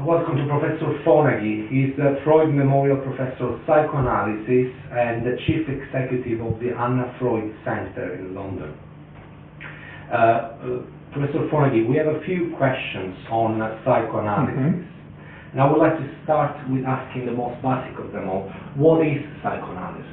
welcome to Professor Fonagy. He's the Freud Memorial Professor of Psychoanalysis and the Chief Executive of the Anna Freud Center in London. Professor Fonagy, we have a few questions on psychoanalysis. And I would like to start with asking the most basic of them all. What is psychoanalysis?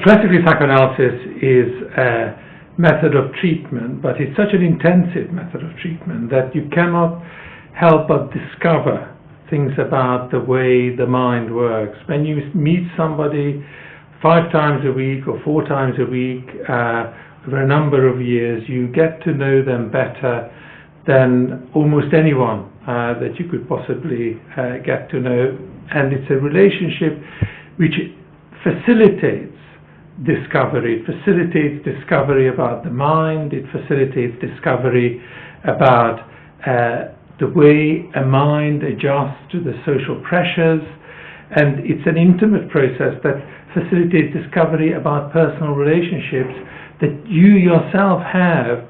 Classically, psychoanalysis is a method of treatment, but it's such an intensive method of treatment that you cannot help but discover things about the way the mind works. When you meet somebody 5 times a week or 4 times a week over a number of years, you get to know them better than almost anyone that you could possibly get to know. And it's a relationship which facilitates discovery. It facilitates discovery about the mind. It facilitates discovery about the way a mind adjusts to the social pressures, and it's an intimate process that facilitates discovery about personal relationships that you yourself have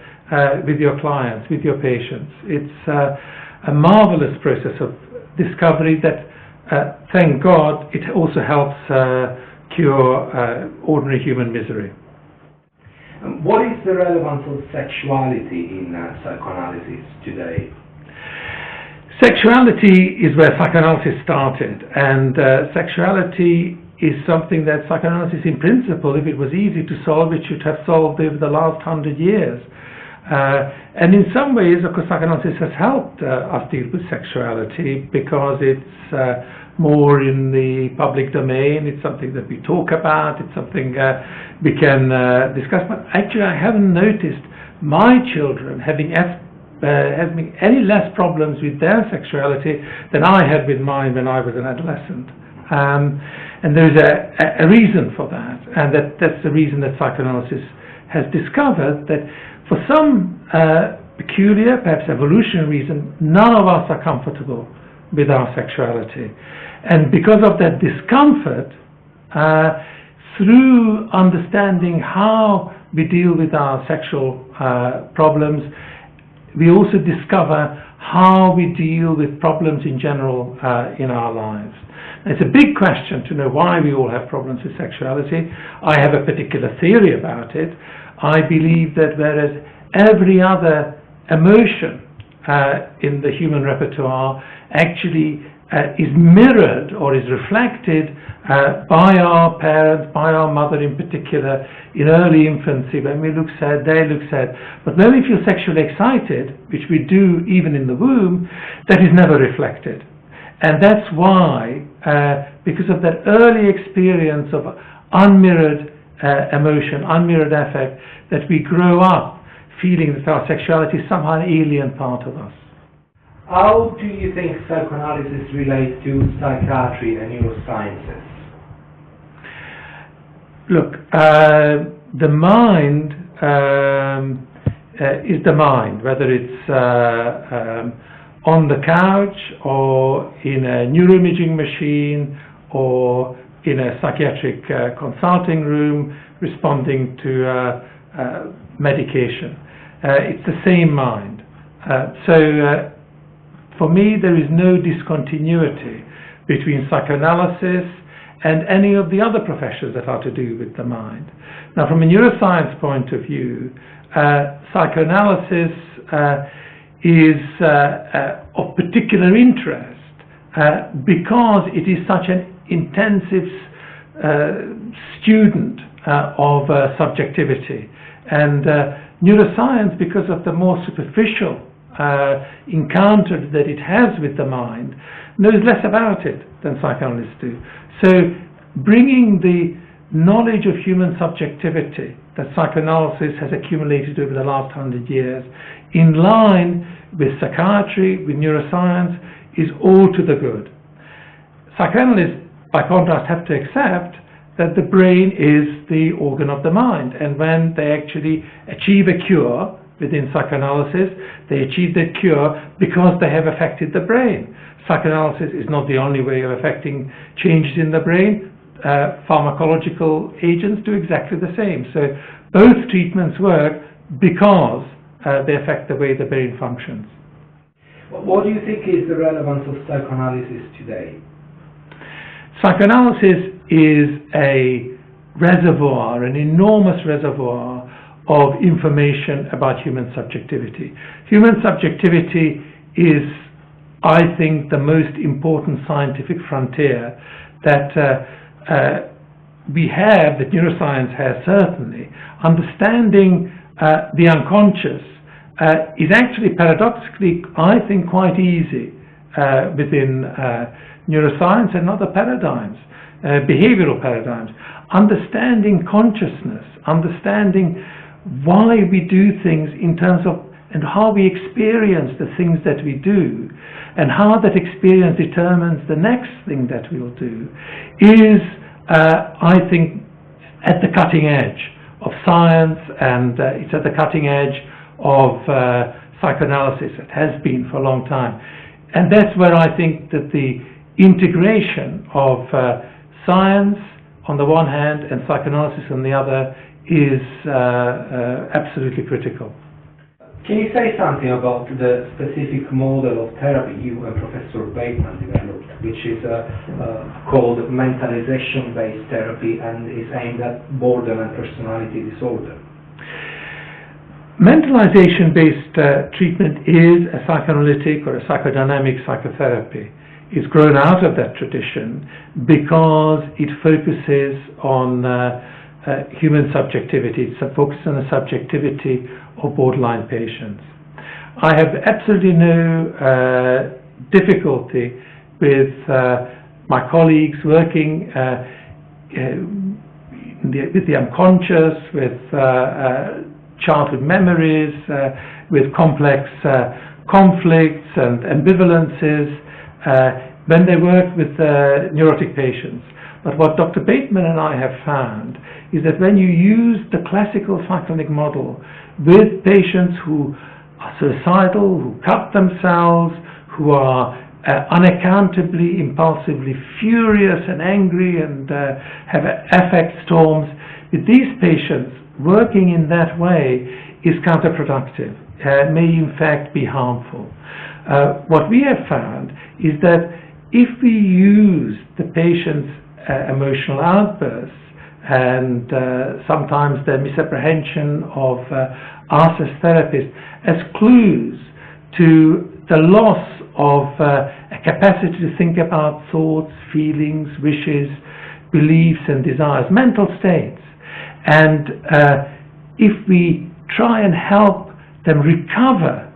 with your clients, with your patients. It's a marvelous process of discovery that, thank God, it also helps cure ordinary human misery. What is the relevance of sexuality in psychoanalysis today? Sexuality is where psychoanalysis started, and sexuality is something that psychoanalysis, in principle, if it was easy to solve, it should have solved over the last 100 years. And in some ways, of course, psychoanalysis has helped us deal with sexuality because it's more in the public domain. It's something that we talk about. It's something we can discuss. But actually, I haven't noticed my children having any less problems with their sexuality than I had with mine when I was an adolescent. And there's a reason for that, and that's the reason that psychoanalysis has discovered that for some peculiar, perhaps evolutionary reason, none of us are comfortable with our sexuality. And because of that discomfort, through understanding how we deal with our sexual problems, we also discover how we deal with problems in general in our lives. It's a big question to know why we all have problems with sexuality. I have a particular theory about it. I believe that whereas every other emotion in the human repertoire actually is mirrored or is reflected by our parents, by our mother in particular, in early infancy. When we look sad, they look sad. But when we feel sexually excited, which we do even in the womb, that is never reflected. And that's why, because of that early experience of unmirrored emotion, unmirrored affect, that we grow up feeling that our sexuality is somehow an alien part of us. How do you think psychoanalysis relates to psychiatry and neurosciences? Look, the mind is the mind, whether it's on the couch or in a neuroimaging machine or in a psychiatric consulting room responding to medication. It's the same mind. So for me, there is no discontinuity between psychoanalysis and any of the other professions that are to do with the mind. Now, from a neuroscience point of view, psychoanalysis is of particular interest because it is such an intensive student of subjectivity. And neuroscience, because of the more superficial encounter that it has with the mind, knows less about it than psychoanalysts do. So bringing the knowledge of human subjectivity that psychoanalysis has accumulated over the last 100 years in line with psychiatry, with neuroscience, is all to the good. Psychoanalysts, by contrast, have to accept that the brain is the organ of the mind, and when they actually achieve a cure within psychoanalysis, they achieve that cure because they have affected the brain. Psychoanalysis is not the only way of affecting changes in the brain. Pharmacological agents do exactly the same. So both treatments work because they affect the way the brain functions. What do you think is the relevance of psychoanalysis today? Psychoanalysis is a reservoir, an enormous reservoir of information about human subjectivity. Human subjectivity is, I think, the most important scientific frontier that we have, that neuroscience has certainly. Understanding the unconscious is actually paradoxically, I think, quite easy within neuroscience and other paradigms, behavioral paradigms. Understanding consciousness, understanding why we do things in terms of and how we experience the things that we do, and how that experience determines the next thing that we'll do, is, I think, at the cutting edge of science, and it's at the cutting edge of psychoanalysis. It has been for a long time. And that's where I think that the integration of science on the one hand and psychoanalysis on the other is absolutely critical. Can you say something about the specific model of therapy you and Professor Bateman developed, which is called mentalization-based therapy and is aimed at boredom and personality disorder? Mentalization-based treatment is a psychoanalytic or a psychodynamic psychotherapy. It's grown out of that tradition because it focuses on human subjectivity. It's focused on the subjectivity of borderline patients. I have absolutely no difficulty with my colleagues working with the unconscious, with childhood memories, with complex conflicts and ambivalences when they work with neurotic patients. But what Dr. Bateman and I have found is that when you use the classical psychoanalytic model with patients who are suicidal, who cut themselves, who are unaccountably, impulsively furious and angry and have affect storms, with these patients, working in that way is counterproductive, may in fact be harmful. What we have found is that if we use the patient's emotional outbursts and sometimes their misapprehension of us as therapists as clues to the loss of a capacity to think about thoughts, feelings, wishes, beliefs and desires, mental states, and if we try and help them recover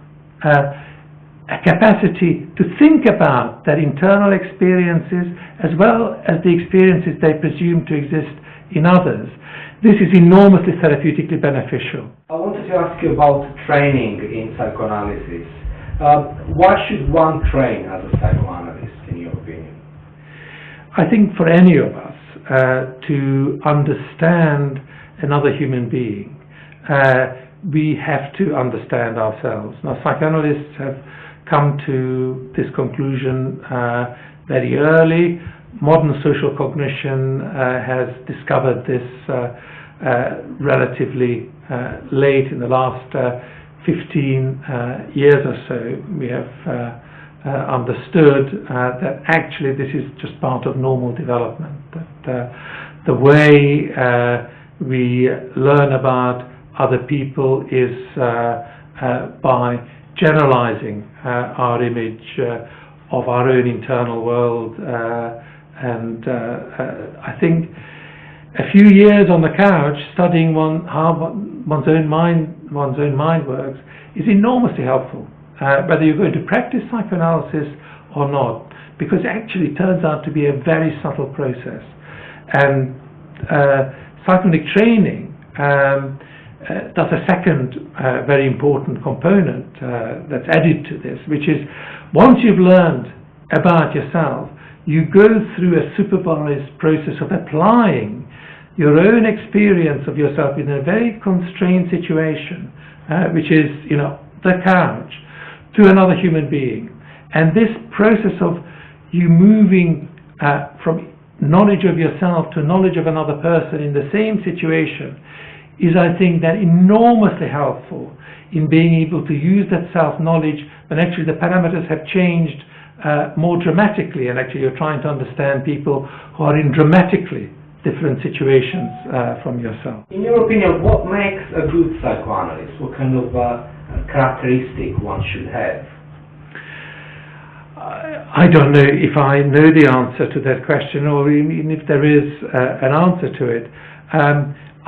a capacity to think about their internal experiences as well as the experiences they presume to exist in others, this is enormously therapeutically beneficial. I wanted to ask you about training in psychoanalysis. Why should one train as a psychoanalyst, in your opinion? I think for any of us to understand another human being, we have to understand ourselves. Now, psychoanalysts have come to this conclusion very early. Modern social cognition has discovered this relatively late, in the last 15 years or so. We have understood that actually this is just part of normal development, that the way we learn about other people is by generalizing our image of our own internal world, and I think a few years on the couch studying how one's own mind works is enormously helpful, whether you're going to practice psychoanalysis or not, because it actually turns out to be a very subtle process. And psychoanalytic training does a second very important component that's added to this, which is once you've learned about yourself, you go through a supervised process of applying your own experience of yourself in a very constrained situation, which is, the couch, to another human being. And this process of you moving from knowledge of yourself to knowledge of another person in the same situation is, I think, that enormously helpful in being able to use that self-knowledge when actually the parameters have changed more dramatically, and actually you're trying to understand people who are in dramatically different situations from yourself. In your opinion, what makes a good psychoanalyst? What kind of characteristic one should have? I don't know if I know the answer to that question, or even if there is an answer to it.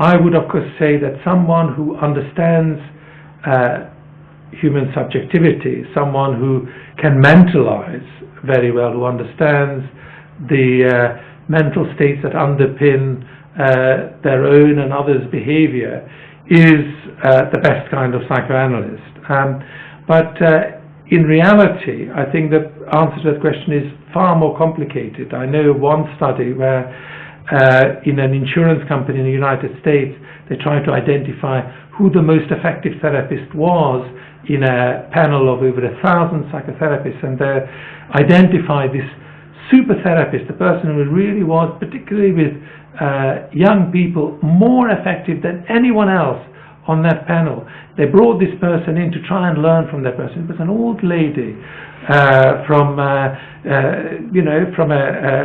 I would, of course, say that someone who understands human subjectivity, someone who can mentalize very well, who understands the mental states that underpin their own and others' behavior, is the best kind of psychoanalyst. But in reality, I think the answer to that question is far more complicated. I know one study where in an insurance company in the United States, they tried to identify who the most effective therapist was in a panel of over 1,000 psychotherapists, and they identified this super therapist, the person who really was, particularly with young people, more effective than anyone else on that panel. They brought this person in to try and learn from that person. It was an old lady from a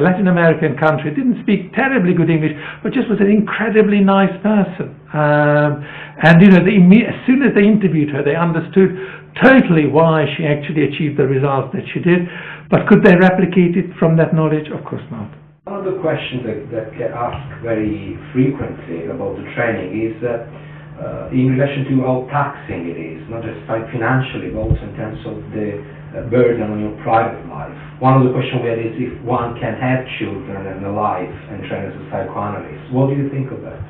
Latin American country. Didn't speak terribly good English, but just was an incredibly nice person. And as soon as they interviewed her, they understood totally why she actually achieved the results that she did. But could they replicate it from that knowledge? Of course not. One of the questions that get asked very frequently about the training is in relation to how taxing it is, not just financially, but also in terms of the burden on your private life. One of the questions we had is if one can have children and a life and train as a psychoanalyst. What do you think of that?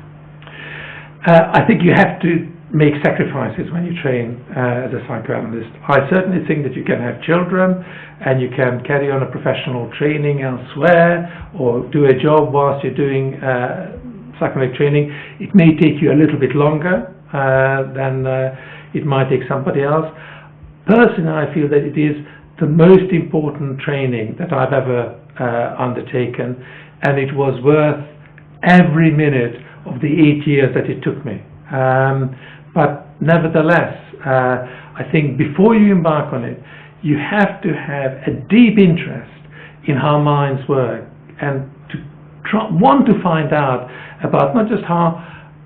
I think you have to make sacrifices when you train as a psychoanalyst. I certainly think that you can have children and you can carry on a professional training elsewhere or do a job whilst you're doing psychoanalytic training. It may take you a little bit longer than it might take somebody else. Personally, I feel that it is the most important training that I've ever undertaken, and it was worth every minute of the 8 years that it took me. But nevertheless, I think before you embark on it, you have to have a deep interest in how minds work and to want to find out about not just how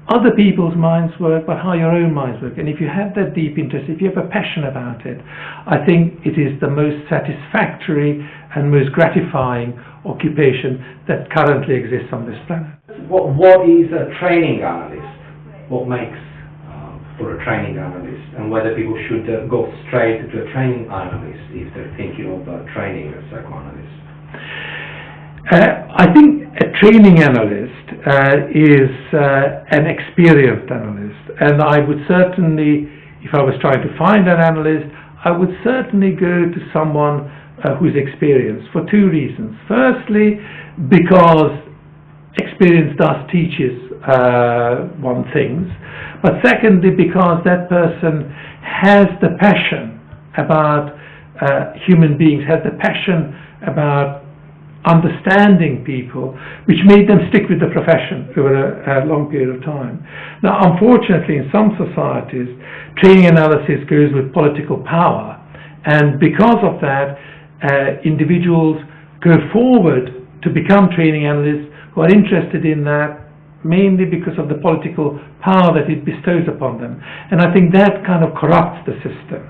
other people's minds work, but how your own minds work. And if you have that deep interest, if you have a passion about it, I think it is the most satisfactory and most gratifying occupation that currently exists on this planet. What is a training analyst? What makes for a training analyst, and whether people should go straight to a training analyst if they're thinking of training as a psychoanalyst? I think a training analyst is an experienced analyst, and I would certainly, if I was trying to find an analyst, I would certainly go to someone who's experienced for two reasons. Firstly, because experience does teaches one things, but secondly, because that person has the passion about human beings, has the passion about understanding people, which made them stick with the profession over a long period of time. Now, unfortunately, in some societies, training analysis goes with political power, and because of that, individuals go forward to become training analysts who are interested in that mainly because of the political power that it bestows upon them. And I think that kind of corrupts the system.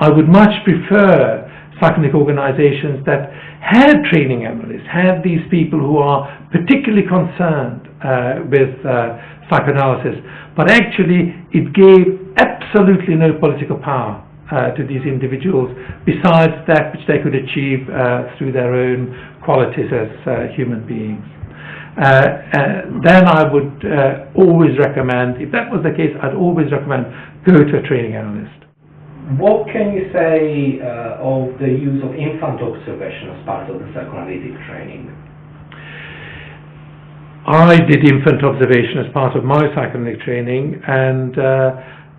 I would much prefer psychoanalytic organizations that had training analysts, had these people who are particularly concerned with psychoanalysis, but actually it gave absolutely no political power to these individuals besides that which they could achieve through their own qualities as human beings. Then I would always recommend, if that was the case, I'd always recommend go to a training analyst. What can you say of the use of infant observation as part of the psychoanalytic training? I did infant observation as part of my psychoanalytic training, and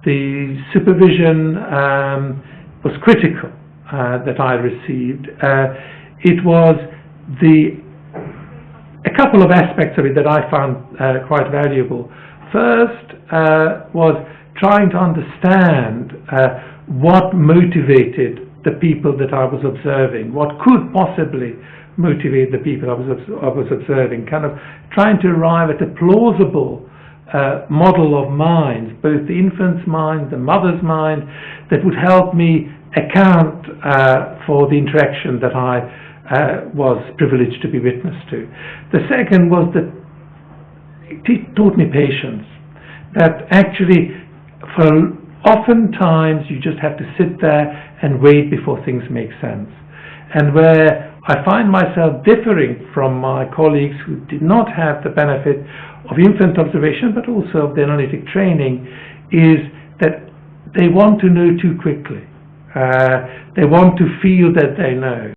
the supervision was critical that I received. It was a couple of aspects of it that I found quite valuable. First was trying to understand what motivated the people that I was observing, what could possibly motivate the people I was observing, kind of trying to arrive at a plausible model of minds, both the infant's mind, the mother's mind, that would help me account for the interaction that I was privileged to be witness to. The second was that it taught me patience, that actually for oftentimes you just have to sit there and wait before things make sense. And where I find myself differing from my colleagues who did not have the benefit of infant observation but also of the analytic training is that they want to know too quickly. They want to feel that they know.